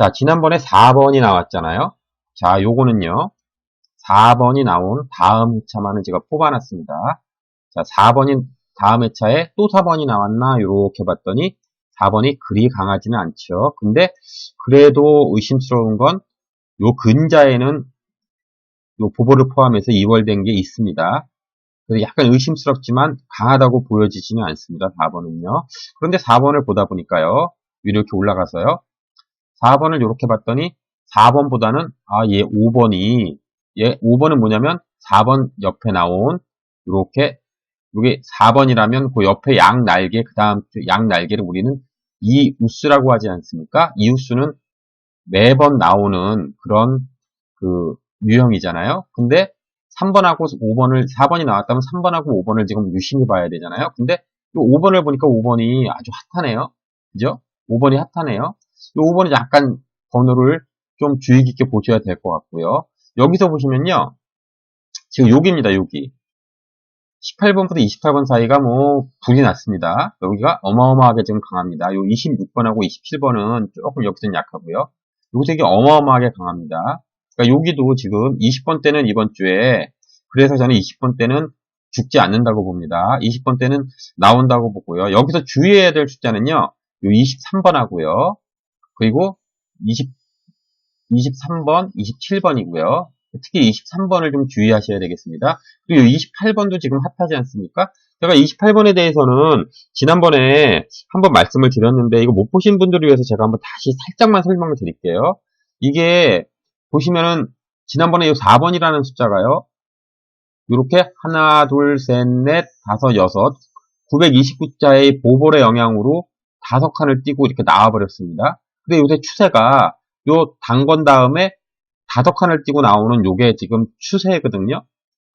자, 지난번에 4번이 나왔잖아요. 자, 요거는요. 4번이 나온 다음 회차만은 제가 뽑아놨습니다. 자, 4번이 다음 회차에 또 4번이 나왔나? 요렇게 봤더니 4번이 그리 강하지는 않죠. 근데 그래도 의심스러운 건 요 근자에는 요 보보를 포함해서 이월된 게 있습니다. 그래서 약간 의심스럽지만 강하다고 보여지지는 않습니다. 4번은요. 그런데 4번을 보다 보니까요. 이렇게 올라가서요. 4번을 이렇게 봤더니 4번보다는 얘 5번이 얘 5번은 뭐냐면 4번 옆에 나온 이렇게 이게 4번이라면 그 옆에 양 날개 그 다음 양 날개를 우리는 이우스라고 하지 않습니까? 이우스는 매번 나오는 그런 그 유형이잖아요. 근데 3번하고 5번을 4번이 나왔다면 3번하고 5번을 지금 유심히 봐야 되잖아요. 근데 5번을 보니까 5번이 아주 핫하네요. 그죠? 5번이 핫하네요. 5번은 약간 번호를 좀 주의 깊게 보셔야 될 것 같고요. 여기서 보시면요. 지금 여기입니다. 여기. 18번부터 28번 사이가 뭐 불이 났습니다. 여기가 어마어마하게 지금 강합니다. 요 26번하고 27번은 조금 여기서는 약하고요. 여기서 이게 어마어마하게 강합니다. 그러니까 여기도 지금 20번 때는 이번 주에 그래서 저는 20번 때는 죽지 않는다고 봅니다. 20번 때는 나온다고 보고요. 여기서 주의해야 될 숫자는요. 요 23번하고요. 그리고 23번, 27번이고요. 특히 23번을 좀 주의하셔야 되겠습니다. 그리고 28번도 지금 핫하지 않습니까? 제가 28번에 대해서는 지난번에 한번 말씀을 드렸는데 이거 못 보신 분들을 위해서 제가 한번 다시 살짝만 설명을 드릴게요. 이게 보시면은 지난번에 이 4번이라는 숫자가요. 이렇게 하나, 둘, 셋, 넷, 다섯, 여섯 929자의 보볼의 영향으로 5칸을 띄고 이렇게 나와버렸습니다. 근데 요새 추세가 요 단건 다음에 5칸을 띄고 나오는 요게 지금 추세거든요.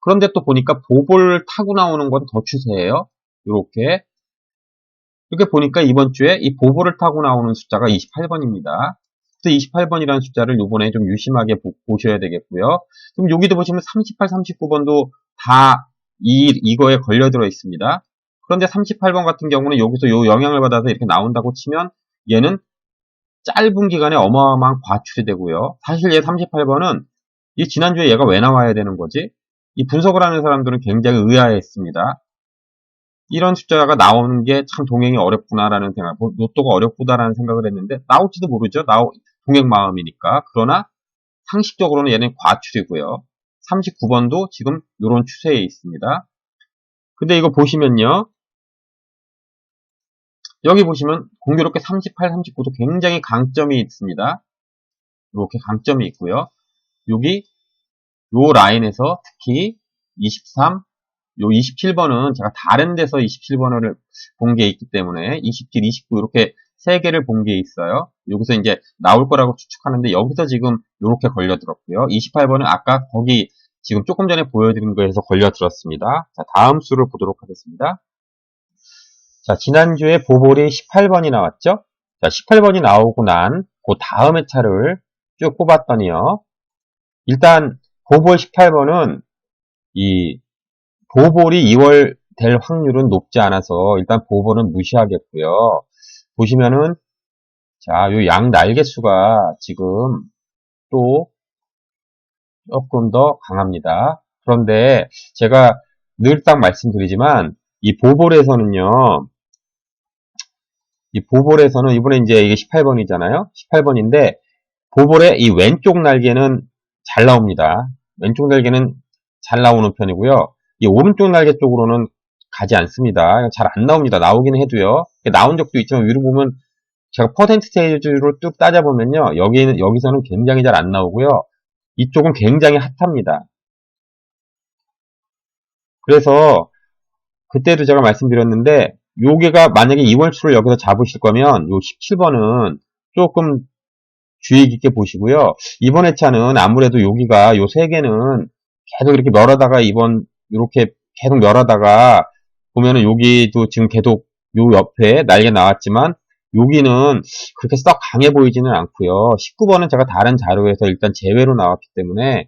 그런데 또 보니까 보볼 타고 나오는 건 더 추세예요. 요렇게. 이렇게 보니까 이번 주에 이 보볼을 타고 나오는 숫자가 28번입니다. 그래서 28번이라는 숫자를 요번에 좀 유심하게 보셔야 되겠고요. 그럼 여기도 보시면 38, 39번도 다 이거에 걸려들어 있습니다. 그런데 38번 같은 경우는 여기서 요 영향을 받아서 이렇게 나온다고 치면 얘는 짧은 기간에 어마어마한 과출이 되고요. 사실 얘 38번은 이 지난주에 얘가 왜 나와야 되는 거지? 이 분석을 하는 사람들은 굉장히 의아해했습니다. 이런 숫자가 나오는 게 참 동행이 어렵구나라는 생각, 로또가 어렵구나라는 생각을 했는데 나올지도 모르죠. 동행 마음이니까. 그러나 상식적으로는 얘는 과출이고요. 39번도 지금 이런 추세에 있습니다. 근데 이거 보시면요. 여기 보시면 공교롭게 38, 39도 굉장히 강점이 있습니다. 이렇게 강점이 있고요. 여기 요 라인에서 특히 23, 요 27번은 제가 다른 데서 27번을 본 게 있기 때문에 27, 29 이렇게 세 개를 본 게 있어요. 여기서 이제 나올 거라고 추측하는데 여기서 지금 이렇게 걸려들었고요. 28번은 아까 거기 지금 조금 전에 보여드린 거에서 걸려들었습니다. 자, 다음 수를 보도록 하겠습니다. 자, 지난주에 보볼이 18번이 나왔죠? 자, 18번이 나오고 난 그 다음 회차를 쭉 뽑았더니요. 일단 보볼 18번은 이 보볼이 2월 될 확률은 높지 않아서 일단 보볼은 무시하겠고요. 보시면은 자, 요 양 날개수가 지금 또 조금 더 강합니다. 그런데 제가 늘 딱 말씀드리지만 이 보볼에서는요. 이 보볼에서는 이번에 이제 이게 18번이잖아요. 18번인데 보볼의 이 왼쪽 날개는 잘 나옵니다. 왼쪽 날개는 잘 나오는 편이고요. 이 오른쪽 날개 쪽으로는 가지 않습니다. 잘 안 나옵니다. 나오기는 해도요. 나온 적도 있지만 위로 보면 제가 퍼센티테이지로 쭉 따져보면요. 여기서는 굉장히 잘 안 나오고요. 이쪽은 굉장히 핫합니다. 그래서 그때도 제가 말씀드렸는데 요게가 만약에 2월수를 여기서 잡으실 거면 요 17번은 조금 주의 깊게 보시고요. 이번 회차는 아무래도 여기가 요 세 개는 계속 이렇게 멸하다가 이렇게 계속 멸하다가 보면은 여기도 지금 계속 요 옆에 날개 나왔지만 여기는 그렇게 썩 강해 보이지는 않고요. 19번은 제가 다른 자료에서 일단 제외로 나왔기 때문에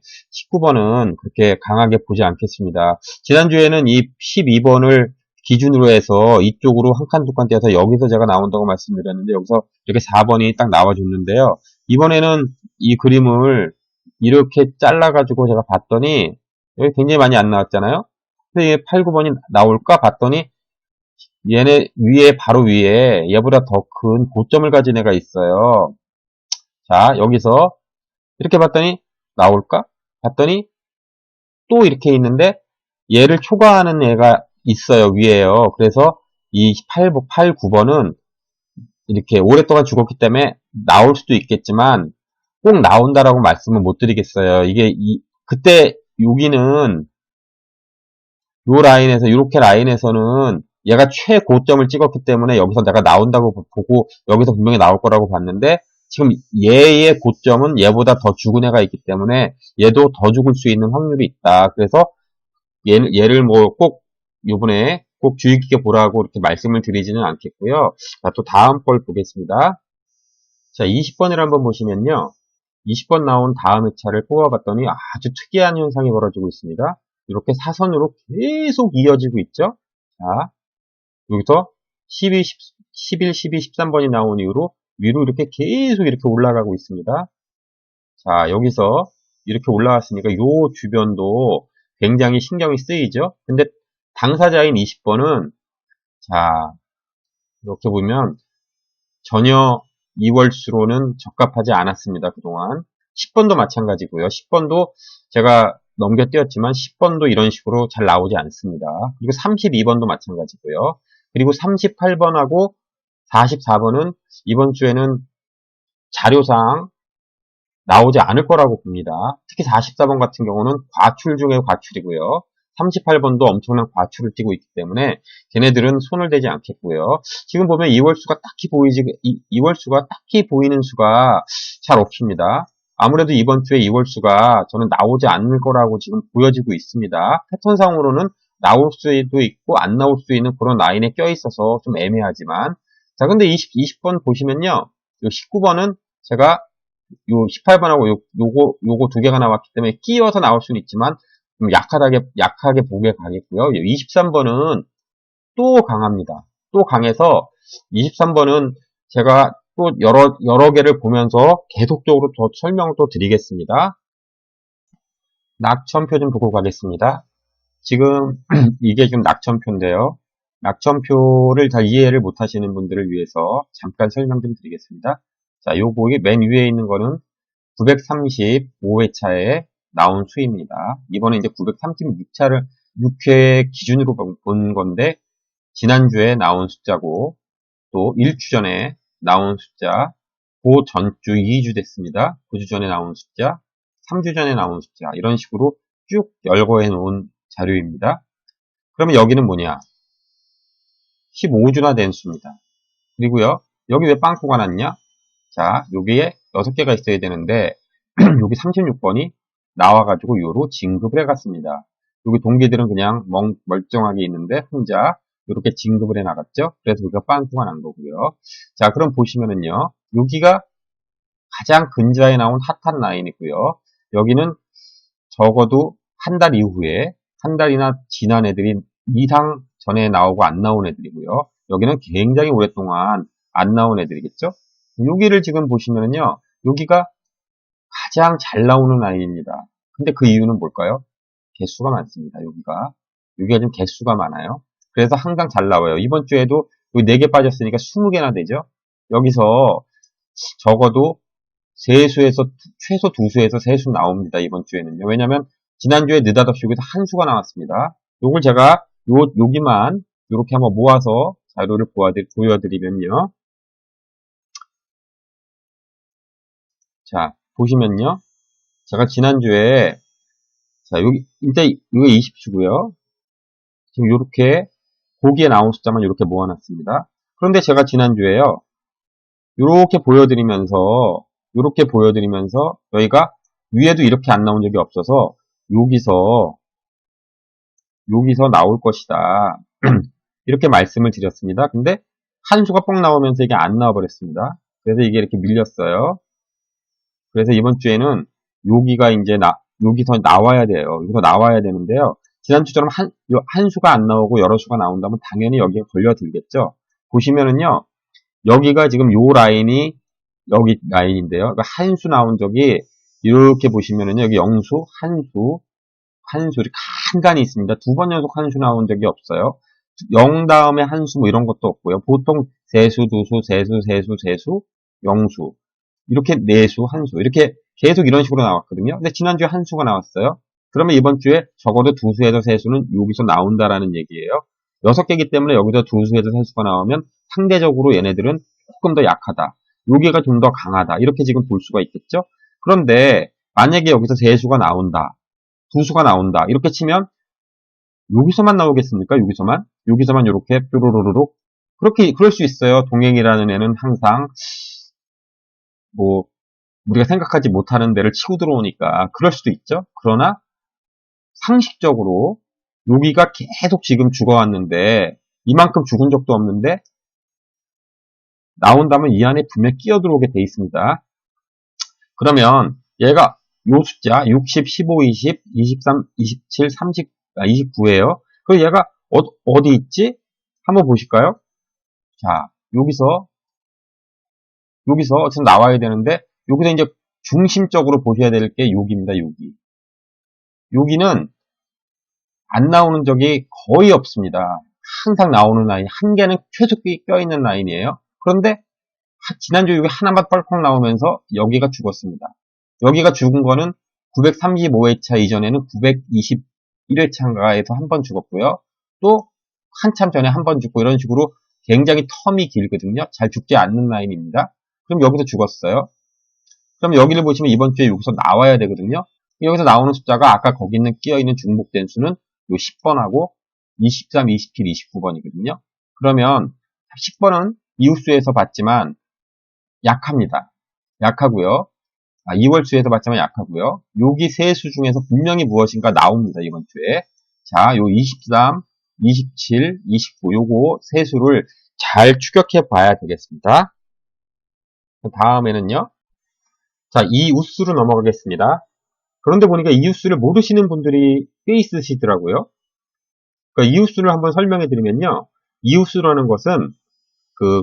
19번은 그렇게 강하게 보지 않겠습니다. 지난주에는 이 12번을 기준으로 해서 이쪽으로 한 칸, 두 칸 떼서 여기서 제가 나온다고 말씀드렸는데 여기서 이렇게 4번이 딱 나와줬는데요. 이번에는 이 그림을 이렇게 잘라가지고 제가 봤더니 여기 굉장히 많이 안 나왔잖아요. 근데 얘 8, 9번이 나올까 봤더니 얘네 위에, 바로 위에 얘보다 더 큰 고점을 가진 애가 있어요. 자, 여기서 이렇게 봤더니 나올까? 봤더니 또 이렇게 있는데 얘를 초과하는 애가 있어요, 위에요. 그래서 이 8, 9번은 이렇게 오랫동안 죽었기 때문에 나올 수도 있겠지만 꼭 나온다라고 말씀은 못 드리겠어요. 이게 그때 여기는 요 라인에서 이렇게 라인에서는 얘가 최고점을 찍었기 때문에 여기서 내가 나온다고 보고 여기서 분명히 나올 거라고 봤는데 지금 얘의 고점은 얘보다 더 죽은 애가 있기 때문에 얘도 더 죽을 수 있는 확률이 있다. 그래서 얘를 뭐 꼭 요번에 꼭 주의 깊게 보라고 이렇게 말씀을 드리지는 않겠고요. 자, 또 다음 걸 보겠습니다. 자, 20번을 한번 보시면요. 20번 나온 다음 회차를 뽑아봤더니 아주 특이한 현상이 벌어지고 있습니다. 이렇게 사선으로 계속 이어지고 있죠. 자, 여기서 11, 12, 13번이 나온 이후로 위로 이렇게 계속 이렇게 올라가고 있습니다. 자, 여기서 이렇게 올라왔으니까 요 주변도 굉장히 신경이 쓰이죠. 근데 당사자인 20번은 자, 이렇게 보면 전혀 2월수로는 적합하지 않았습니다. 그동안 10번도 마찬가지고요. 10번도 제가 넘겨띄었지만 10번도 이런 식으로 잘 나오지 않습니다. 그리고 32번도 마찬가지고요. 그리고 38번하고 44번은 이번 주에는 자료상 나오지 않을 거라고 봅니다. 특히 44번 같은 경우는 과출 중에 과출이고요. 38번도 엄청난 과출을 띠고 있기 때문에 걔네들은 손을 대지 않겠고요. 지금 보면 2월수가 딱히 보이지, 2월수가 딱히 보이는 수가 잘 없습니다. 아무래도 이번 주에 2월수가 저는 나오지 않을 거라고 지금 보여지고 있습니다. 패턴상으로는 나올 수도 있고 안 나올 수 있는 그런 라인에 껴있어서 좀 애매하지만 자, 근데 20번 보시면요. 요 19번은 제가 요 18번하고 요거 두 개가 나왔기 때문에 끼워서 나올 수는 있지만 좀 약하게 보게 가겠고요. 23번은 또 강합니다. 또 강해서 23번은 제가 또 여러 개를 보면서 계속적으로 더 설명을 또 드리겠습니다. 낙천표 좀 보고 가겠습니다. 지금 이게 좀 낙천표인데요. 낙천표를 잘 이해를 못 하시는 분들을 위해서 잠깐 설명 좀 드리겠습니다. 자, 요거기 맨 위에 있는 거는 935회차에 나온 수입니다. 이번에 이제 936차를 6회 기준으로 본 건데, 지난주에 나온 숫자고, 또 1주 전에 나온 숫자, 그 전주 2주 됐습니다. 9주 전에 나온 숫자, 3주 전에 나온 숫자, 이런 식으로 쭉 열거해 놓은 자료입니다. 그러면 여기는 뭐냐? 15주나 된 수입니다. 그리고요, 여기 왜 빵꾸가 났냐? 자, 여기에 6개가 있어야 되는데, 여기 36번이 나와가지고 요로 진급을 해갔습니다. 여기 동기들은 그냥 멀쩡하게 있는데, 혼자 이렇게 진급을 해 나갔죠? 그래서 우리가 빵꾸가 난 거고요. 자, 그럼 보시면은요, 여기가 가장 근자에 나온 핫한 라인이고요. 여기는 적어도 한 달 이후에, 한 달이나 지난 애들이 이상 전에 나오고 안 나온 애들이고요. 여기는 굉장히 오랫동안 안 나온 애들이겠죠? 여기를 지금 보시면은요, 여기가 가장 잘 나오는 라인입니다. 근데 그 이유는 뭘까요? 개수가 많습니다, 여기가 좀 개수가 많아요. 그래서 항상 잘 나와요. 이번 주에도 여기 4개 빠졌으니까 20개나 되죠? 여기서 적어도 세수에서, 최소 2수에서 3수 나옵니다, 이번 주에는요. 왜냐면, 지난주에 느닷없이 여기서 한 수가 나왔습니다. 요걸 제가, 여기만, 이렇게 한번 모아서 자료를 보여드리면요. 자, 보시면요. 제가 지난주에, 자, 여기, 이제, 이거 20수고요. 지금 요렇게, 거기에 나온 숫자만 이렇게 모아놨습니다. 그런데 제가 지난주에요. 요렇게 보여드리면서, 여기가 위에도 이렇게 안 나온 적이 없어서, 여기서 나올 것이다. 이렇게 말씀을 드렸습니다. 근데, 한 수가 뻥 나오면서 이게 안 나와버렸습니다. 그래서 이게 이렇게 밀렸어요. 그래서 이번 주에는 여기가 이제 여기서 나와야 돼요. 여기서 나와야 되는데요. 지난주처럼 한 수가 안 나오고 여러 수가 나온다면 당연히 여기에 걸려들겠죠. 보시면은요, 여기가 지금 요 라인이 여기 라인인데요. 그러니까 한수 나온 적이 이렇게 보시면은요. 여기 영수, 한수 이렇게 간간히 있습니다. 두 번 연속 한수 나온 적이 없어요. 0 다음에 한수 뭐 이런 것도 없고요. 보통 세수, 두수, 세수, 영수 이렇게 네수, 한수 이렇게 계속 이런 식으로 나왔거든요. 근데 지난주에 한수가 나왔어요. 그러면 이번 주에 적어도 두수에서 세수는 여기서 나온다라는 얘기예요. 6개이기 때문에 여기서 두수에서 세수가 나오면 상대적으로 얘네들은 조금 더 약하다. 여기가 좀 더 강하다. 이렇게 지금 볼 수가 있겠죠? 그런데 만약에 여기서 세수가 나온다. 두수가 나온다. 이렇게 치면 여기서만 나오겠습니까? 여기서만 이렇게 뾰로로록 그렇게 그럴 수 있어요. 동행이라는 애는 항상 뭐 우리가 생각하지 못하는 데를 치고 들어오니까 그럴 수도 있죠. 그러나 상식적으로 여기가 계속 지금 죽어왔는데 이만큼 죽은 적도 없는데 나온다면 이 안에 분명히 끼어 들어오게 돼 있습니다. 그러면 얘가 요 숫자 60, 15, 20, 23, 27, 30, 29예요. 그럼 얘가 어디 있지? 한번 보실까요? 자, 여기서 지금 나와야 되는데 여기서 이제 중심적으로 보셔야 될 게 여기입니다. 여기는 안 나오는 적이 거의 없습니다. 항상 나오는 라인, 한 개는 최소 껴있는 라인이에요. 그런데 지난주 여기 하나만 뻘컥 나오면서 여기가 죽었습니다. 여기가 죽은 거는 935회차 이전에는 921회차인가에서 한 번 죽었고요. 또 한참 전에 한 번 죽고 이런 식으로 굉장히 텀이 길거든요. 잘 죽지 않는 라인입니다. 그럼 여기서 죽었어요. 그럼 여기를 보시면 이번 주에 여기서 나와야 되거든요. 여기서 나오는 숫자가 아까 거기 있는 끼어있는 중복된 수는 요 10번하고 23, 27, 29번이거든요. 그러면 10번은 이웃수에서 봤지만 약합니다. 약하고요. 2월수에서 봤지만 약하고요. 여기 세 수 중에서 분명히 무엇인가 나옵니다. 이번 주에. 자, 요 23, 27, 29 요거 세 수를 잘 추격해 봐야 되겠습니다. 다음에는요. 자, 이웃수로 넘어가겠습니다. 그런데 보니까 이웃수를 모르시는 분들이 꽤 있으시더라고요. 그러니까 이웃수를 한번 설명해 드리면요. 이웃수라는 것은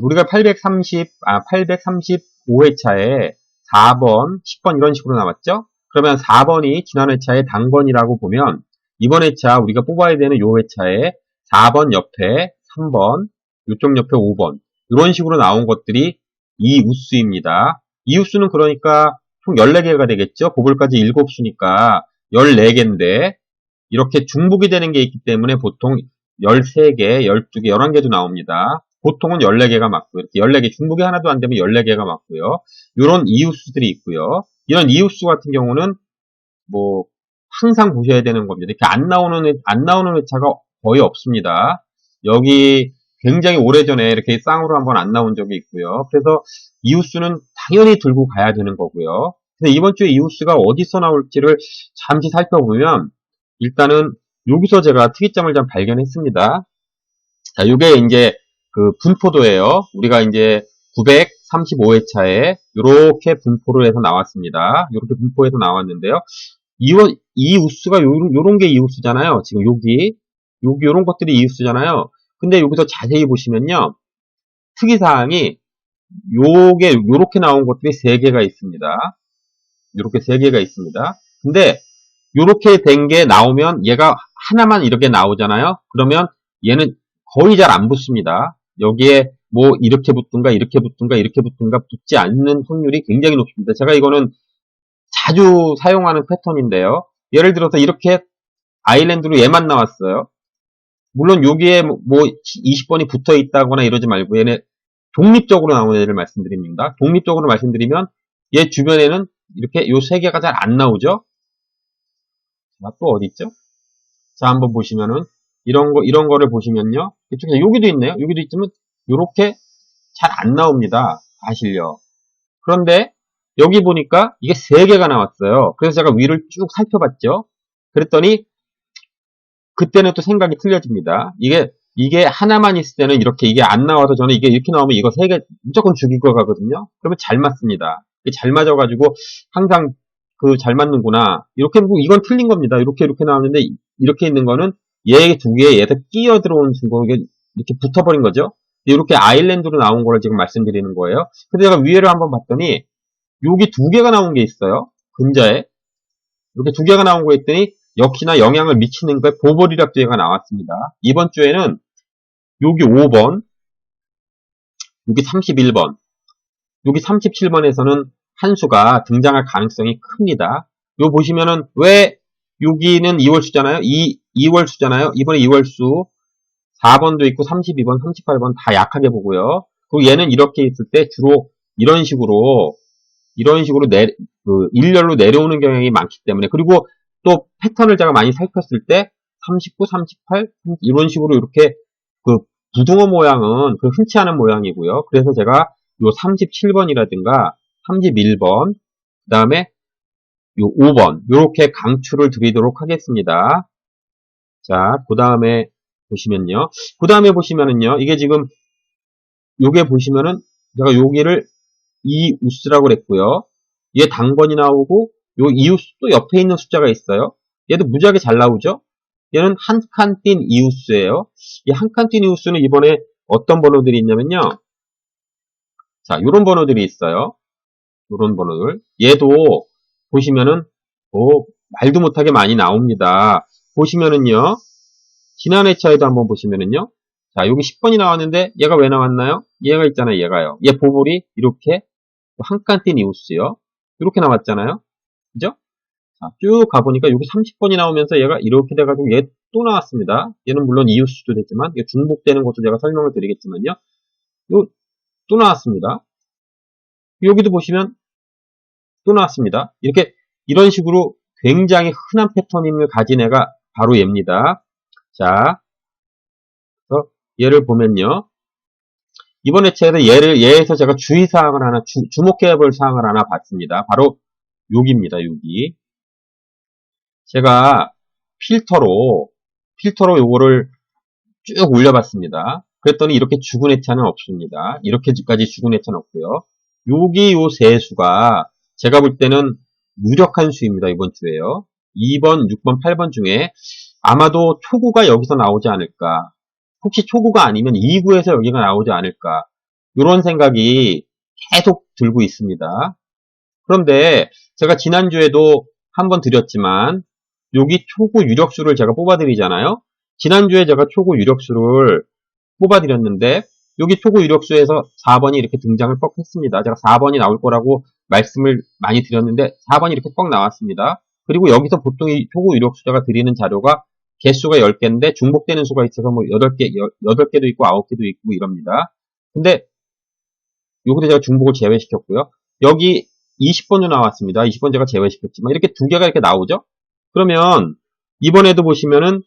우리가 835회차에 4번, 10번 이런 식으로 나왔죠? 그러면 4번이 지난 회차의 당번이라고 보면 이번 회차 우리가 뽑아야 되는 요 회차에 4번 옆에 3번, 이쪽 옆에 5번 이런 식으로 나온 것들이 이웃수입니다. 이웃수는 그러니까 총 14개가 되겠죠? 보글까지 7수니까 14개인데 이렇게 중복이 되는 게 있기 때문에 보통 13개, 12개, 11개도 나옵니다. 보통은 14개가 맞고요. 이렇게 14개, 중복이 하나도 안 되면 14개가 맞고요. 이런 이웃수들이 있고요. 이런 이웃수 같은 경우는 뭐 항상 보셔야 되는 겁니다. 이렇게 안 나오는 회차가 거의 없습니다. 여기 굉장히 오래전에 이렇게 쌍으로 한번 안 나온 적이 있고요. 그래서 이웃수는 당연히 들고 가야 되는 거고요. 근데 이번 주에 이웃수가 어디서 나올지를 잠시 살펴보면 일단은 여기서 제가 특이점을 좀 발견했습니다. 자, 요게 이제 분포도예요. 우리가 이제 935회차에 이렇게 분포를 해서 나왔습니다. 이렇게 분포해서 나왔는데요. 이웃수가 요런 게 이웃수잖아요. 지금 여기 요런 것들이 이웃수잖아요. 근데 여기서 자세히 보시면요. 특이사항이 요렇게 나온 것들이 3개가 있습니다. 요렇게 3개가 있습니다. 근데 요렇게 된 게 나오면 얘가 하나만 이렇게 나오잖아요. 그러면 얘는 거의 잘 안 붙습니다. 여기에 뭐 이렇게 붙든가 이렇게 붙든가 이렇게 붙든가 붙지 않는 확률이 굉장히 높습니다. 제가 이거는 자주 사용하는 패턴인데요. 예를 들어서 이렇게 아일랜드로 얘만 나왔어요. 물론 여기에 뭐 20번이 붙어 있다거나 이러지 말고 얘네 독립적으로 나오는 애를 말씀드립니다. 독립적으로 말씀드리면 얘 주변에는 이렇게 요 3개가 잘 안 나오죠. 자, 또 어디 있죠? 자, 한번 보시면은 이런 거를 보시면요. 이쪽에 여기도 있네요. 여기도 있지만 요렇게 잘 안 나옵니다. 사실요. 그런데 여기 보니까 이게 3개가 나왔어요. 그래서 제가 위를 쭉 살펴봤죠. 그랬더니 그때는 또 생각이 틀려집니다. 이게 하나만 있을 때는 이게 안 나와서 저는 이게 이렇게 나오면 이거 3개 무조건 죽이고 가거든요. 그러면 잘 맞습니다. 잘 맞아가지고 항상 잘 맞는구나. 이렇게 보고 이건 틀린 겁니다. 이렇게 나왔는데 이렇게 있는 거는 얘 2개에 얘가 끼어 들어온 순간 이게 이렇게 붙어버린 거죠. 이렇게 아일랜드로 나온 거를 지금 말씀드리는 거예요. 근데 제가 위에를 한번 봤더니 여기 두 개가 나온 게 있어요. 근자에 이렇게 두 개가 나온 거 있더니 역시나 영향을 미치는 거에 보벌이랍 주제가 나왔습니다. 이번 주에는 여기 5번, 여기 31번, 여기 37번에서는 한 수가 등장할 가능성이 큽니다. 요 보시면은 왜 여기는 2월 수잖아요. 2월 수잖아요. 이번에 2월 수 4번도 있고 32번, 38번 다 약하게 보고요. 그리고 얘는 이렇게 있을 때 주로 이런 식으로 일렬로 내려오는 경향이 많기 때문에 그리고 또 패턴을 제가 많이 살폈을 때 39, 38 이런 식으로 이렇게 그 부등호 모양은 그 흔치 않은 모양이고요. 그래서 제가 요 37번이라든가 31번 그 다음에 요 5번 이렇게 강추를 드리도록 하겠습니다. 자, 그 다음에 보시면요. 그 다음에 보시면은요. 이게 지금 요게 보시면은 제가 여기를 이 우스라고 그랬고요. 얘 당번이 나오고 요 이우스 또 옆에 있는 숫자가 있어요. 얘도 무지하게 잘 나오죠. 얘는 한 칸 띈 이우스예요. 이 한 칸 띈 이우스는 이번에 어떤 번호들이 있냐면요. 자, 요런 번호들이 있어요. 요런 번호들. 얘도 보시면은 말도 못하게 많이 나옵니다. 보시면은요. 지난 회차에도 한번 보시면은요. 자, 여기 10번이 나왔는데 얘가 왜 나왔나요? 얘가 있잖아요. 얘가요. 얘 보볼이 이렇게 한 칸 띈 이우스요. 이렇게 나왔잖아요. 그죠? 자, 쭉 가보니까 여기 30번이 나오면서 얘가 이렇게 돼가지고 얘 또 나왔습니다. 얘는 물론 이웃수도 됐지만 중복되는 것도 제가 설명을 드리겠지만요. 요 또 나왔습니다. 여기도 보시면 또 나왔습니다. 이렇게 이런 식으로 굉장히 흔한 패턴임을 가진 애가 바로 얘입니다. 자, 그래서 얘를 보면요. 이번 회차에서 얘에서 제가 주의사항을 하나, 주목해야 볼 사항을 하나 봤습니다. 바로 여기입니다. 여기. 제가 필터로 요거를 쭉 올려봤습니다. 그랬더니 이렇게 죽은 회차는 없습니다. 이렇게까지 죽은 회차는 없고요. 여기 요 세 수가 제가 볼 때는 무력한 수입니다. 이번 주에요. 2번, 6번, 8번 중에 아마도 초구가 여기서 나오지 않을까. 혹시 초구가 아니면 2구에서 여기가 나오지 않을까. 이런 생각이 계속 들고 있습니다. 그런데 제가 지난주에도 한번 드렸지만 여기 초구 유력수를 제가 뽑아드리잖아요. 지난주에 제가 초구 유력수를 뽑아드렸는데 여기 초구 유력수에서 4번이 이렇게 등장을 뻑 했습니다. 제가 4번이 나올 거라고 말씀을 많이 드렸는데 4번이 이렇게 뻑 나왔습니다. 그리고 여기서 보통 이 초구 유력수가 드리는 자료가 개수가 10개인데 중복되는 수가 있어서 뭐 8개도 있고 9개도 있고 이럽니다. 근데 여기서 제가 중복을 제외시켰고요. 여기 20번도 나왔습니다. 20번 제가 제외시켰지만 이렇게 두 개가 이렇게 나오죠? 그러면 이번에도 보시면은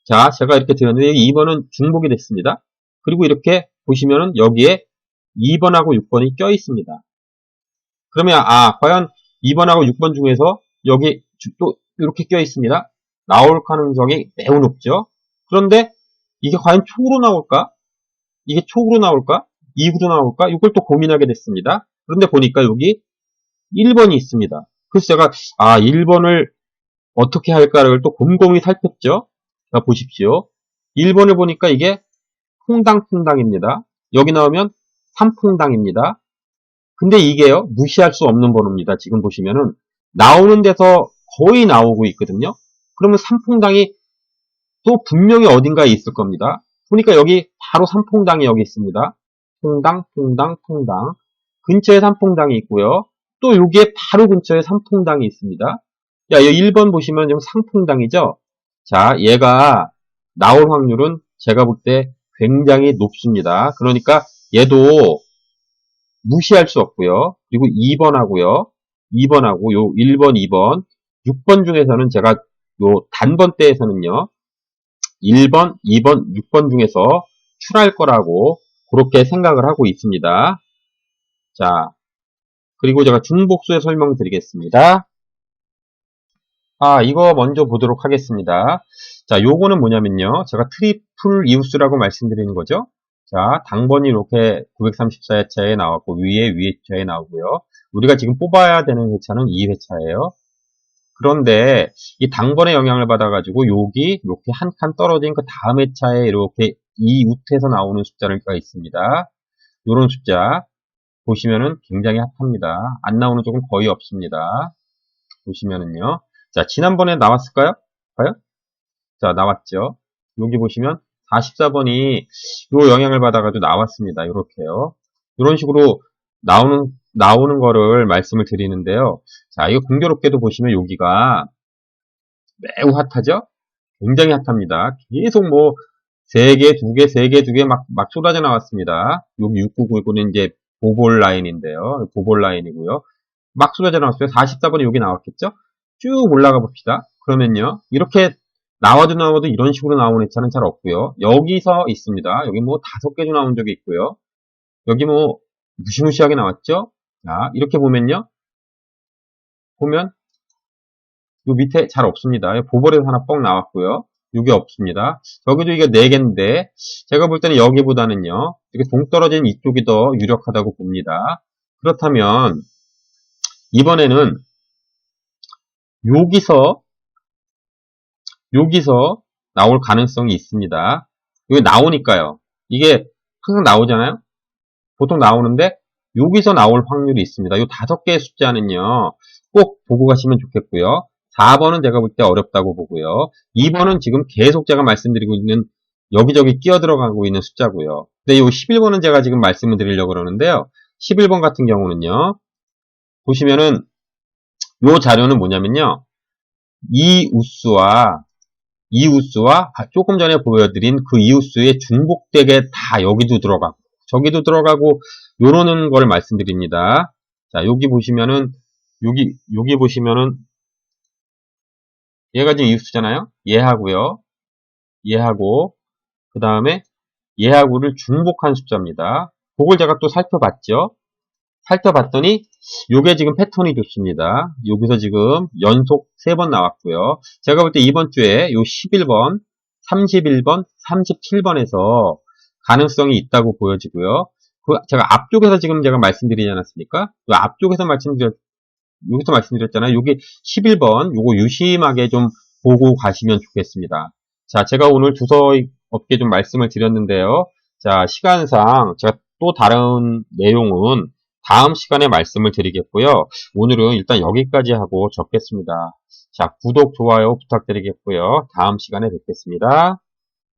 자, 제가 이렇게 드렸는데 2번은 중복이 됐습니다. 그리고 이렇게 보시면은 여기에 2번하고 6번이 껴 있습니다. 그러면 과연 2번하고 6번 중에서 여기 또 이렇게 껴 있습니다. 나올 가능성이 매우 높죠. 그런데 이게 과연 촉으로 나올까? 이게 촉으로 나올까? 2구로 나올까? 이걸 또 고민하게 됐습니다. 그런데 보니까 여기 1번이 있습니다. 그래서 제가 1번을 어떻게 할까를 또 곰곰이 살폈죠. 자, 보십시오. 1번을 보니까 이게 퐁당퐁당입니다. 여기 나오면 3퐁당입니다. 근데 이게요, 무시할 수 없는 번호입니다. 지금 보시면은 나오는 데서 거의 나오고 있거든요. 그러면 3퐁당이 또 분명히 어딘가에 있을 겁니다. 보니까 여기 바로 3퐁당이 여기 있습니다. 퐁당, 퐁당, 퐁당. 근처에 3퐁당이 있고요. 또 여기에 바로 근처에 3퐁당이 있습니다. 야, 이 1번 보시면 좀 상퐁당이죠? 자, 얘가 나올 확률은 제가 볼 때 굉장히 높습니다. 그러니까 얘도 무시할 수 없고요. 그리고 2번하고요. 2번하고 요 1번, 2번, 6번 중에서는 제가 요 단번대에서는요. 1번, 2번, 6번 중에서 출할 거라고 그렇게 생각을 하고 있습니다. 자, 그리고 제가 중복수의 설명드리겠습니다. 이거 먼저 보도록 하겠습니다. 자, 요거는 뭐냐면요. 제가 트리플 이웃수라고 말씀드리는 거죠. 자, 당번이 이렇게 934회차에 나왔고, 위에 회차에 나오고요. 우리가 지금 뽑아야 되는 회차는 2회차예요. 그런데 이 당번의 영향을 받아가지고 여기 이렇게 한 칸 떨어진 그 다음 회차에 이렇게 이 우트에서 나오는 숫자가 있습니다. 이런 숫자 보시면은 굉장히 핫합니다. 안 나오는 쪽은 거의 없습니다. 보시면은요. 자, 지난번에 나왔을까요? 봐요? 자, 나왔죠. 여기 보시면 44번이 요 영향을 받아가지고 나왔습니다. 이렇게요. 이런 식으로 나오는 거를 말씀을 드리는데요. 자, 이거 공교롭게도 보시면 여기가 매우 핫하죠? 굉장히 핫합니다. 계속 뭐, 3개, 2개, 3개, 2개 막 쏟아져 나왔습니다. 여기 6999는 이제 보볼 라인인데요. 보볼 라인이고요. 막 쏟아져 나왔어요. 44번이 여기 나왔겠죠? 쭉 올라가 봅시다. 그러면요. 이렇게 나와도 이런 식으로 나오는 회차는 잘 없고요. 여기서 있습니다. 여기 뭐 5개도 나온 적이 있고요. 여기 뭐 무시무시하게 나왔죠? 자, 이렇게 보면요. 보면 요 밑에 잘 없습니다. 보볼에서 하나 뻥 나왔고요. 여기 없습니다. 여기도 이게 4개인데 제가 볼 때는 여기보다는요. 이렇게 동떨어진 이쪽이 더 유력하다고 봅니다. 그렇다면 이번에는 여기서 나올 가능성이 있습니다. 여기 나오니까요. 이게 항상 나오잖아요. 보통 나오는데 여기서 나올 확률이 있습니다. 이 5개의 숫자는요. 꼭 보고 가시면 좋겠고요. 4번은 제가 볼 때 어렵다고 보고요. 2번은 지금 계속 제가 말씀드리고 있는 여기저기 끼어 들어가고 있는 숫자고요. 근데 이 11번은 제가 지금 말씀을 드리려고 그러는데요. 11번 같은 경우는요. 보시면은 이 자료는 뭐냐면요. 이웃수와 조금 전에 보여드린 그 이웃수의 중복되게 다 여기도 들어가고 저기도 들어가고 요러는 걸 말씀드립니다. 자, 여기 보시면은 여기 보시면은 얘가 지금 이웃수잖아요. 얘하고요. 얘하고 그 다음에 얘하고를 중복한 숫자입니다. 그걸 제가 또 살펴봤죠. 살펴봤더니 요게 지금 패턴이 좋습니다. 여기서 지금 연속 3번 나왔고요. 제가 볼 때 이번 주에 요 11번, 31번, 37번에서 가능성이 있다고 보여지고요. 제가 앞쪽에서 지금 제가 말씀드리지 않았습니까? 앞쪽에서 여기서 말씀드렸잖아요. 요게 11번, 요거 유심하게 좀 보고 가시면 좋겠습니다. 자, 제가 오늘 주서 없게 좀 말씀을 드렸는데요. 자, 시간상 제가 또 다른 내용은 다음 시간에 말씀을 드리겠고요. 오늘은 일단 여기까지 하고 접겠습니다. 자, 구독, 좋아요 부탁드리겠고요. 다음 시간에 뵙겠습니다.